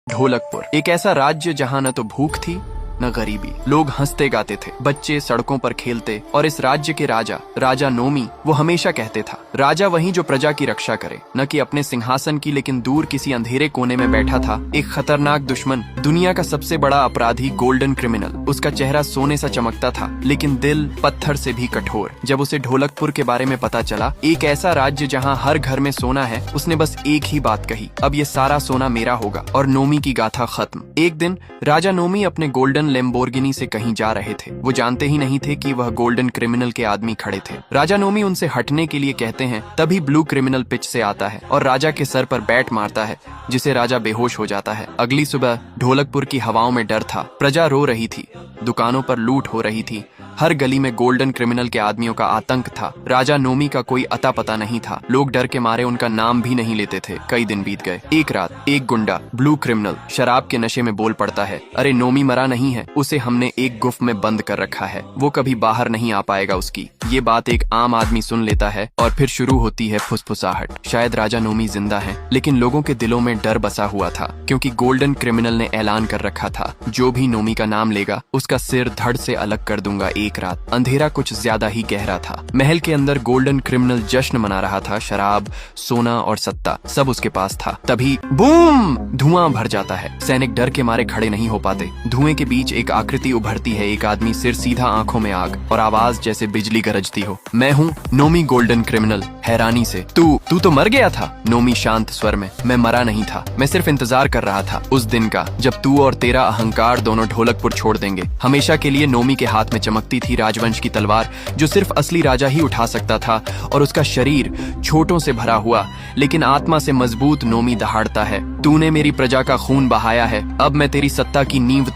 ढोलकपुर एक ऐसा राज्य जहाँ न तो भूख थी न गरीबी। लोग हंसते गाते थे, बच्चे सड़कों पर खेलते और इस राज्य के राजा नोमी वो हमेशा कहते था, राजा वही जो प्रजा की रक्षा करे, न कि अपने सिंहासन की, लेकिन दूर किसी अंधेरे कोने में बैठा था एक खतरनाक दुश्मन, दुनिया का सबसे बड़ा अपराधी, गोल्डन क्रिमिनल। उसका चेहरा सोने सा चमकता था, लेकिन दिल पत्थर से भी कठोर। जब उसे ढोलकपुर के बारे में पता चला, एक ऐसा राज्य जहाँ हर घर में सोना है, उसने बस एक ही बात कही, अब ये सारा सोना मेरा होगा। और नोमी की गाथा खत्म। एक दिन राजा नोमी अपने गोल्डन लैम्बोर्गिनी से कहीं जा रहे थे। वो जानते ही नहीं थे कि वह गोल्डन क्रिमिनल के आदमी खड़े थे। राजा नोमी उनसे हटने के लिए कहते हैं, तभी ब्लू क्रिमिनल पिच से आता है और राजा के सर पर बैट मारता है, जिसे राजा बेहोश हो जाता है। अगली सुबह ढोलकपुर की हवाओं में डर था, प्रजा रो रही थी, दुकानों पर लूट हो रही थी, हर गली में गोल्डन क्रिमिनल के आदमियों का आतंक था। राजा नोमी का कोई अता पता नहीं था, लोग डर के मारे उनका नाम भी नहीं लेते थे। कई दिन बीत गए। एक रात एक गुंडा, ब्लू क्रिमिनल, शराब के नशे में बोल पड़ता है, अरे नोमी मरा नहीं है, उसे हमने एक गुफ में बंद कर रखा है, वो कभी बाहर नहीं आ पाएगा उसकी। ये बात एक आम आदमी सुन लेता है और फिर शुरू होती है फुसफुसाहट। शायद राजा नोमी जिंदा है, लेकिन लोगों के दिलों में डर बसा हुआ था, क्योंकि गोल्डन क्रिमिनल ने ऐलान कर रखा था, जो भी नोमी का नाम लेगा उसका सिर धड़ से अलग कर दूंगा। एक रात अंधेरा कुछ ज्यादा ही गहरा था। महल के अंदर गोल्डन क्रिमिनल जश्न मना रहा था, शराब, सोना और सत्ता सब उसके पास था। तभी बूम, धुआं भर जाता है। सैनिक डर के मारे खड़े नहीं हो पाते। धुएं के बीच एक आकृति उभरती है, एक आदमी, सिर सीधा, आंखों में आग और आवाज जैसे बिजली गरजती हो, मैं हूँ नोमी गोल्डन क्रिमिनल। हैरानी से, तू तो मर गया था। नोमी शांत स्वर में, मैं मरा नहीं था, मैं सिर्फ इंतजार कर रहा था उस दिन का जब तू और तेरा अहंकार दोनों ढोलकपुर छोड़ देंगे। हमेशा के लिए नोमी के हाथ में चमकती थी राजवंश की तलवार, जो सिर्फ असली राजा ही उठा सकता था, और उसका शरीर छोटों से भरा हुआ लेकिन आत्मा से मजबूत नोमी दहाड़ता है, तूने मेरी प्रजा का खून बहाया है, अब मैं तेरी सत्ता की नींव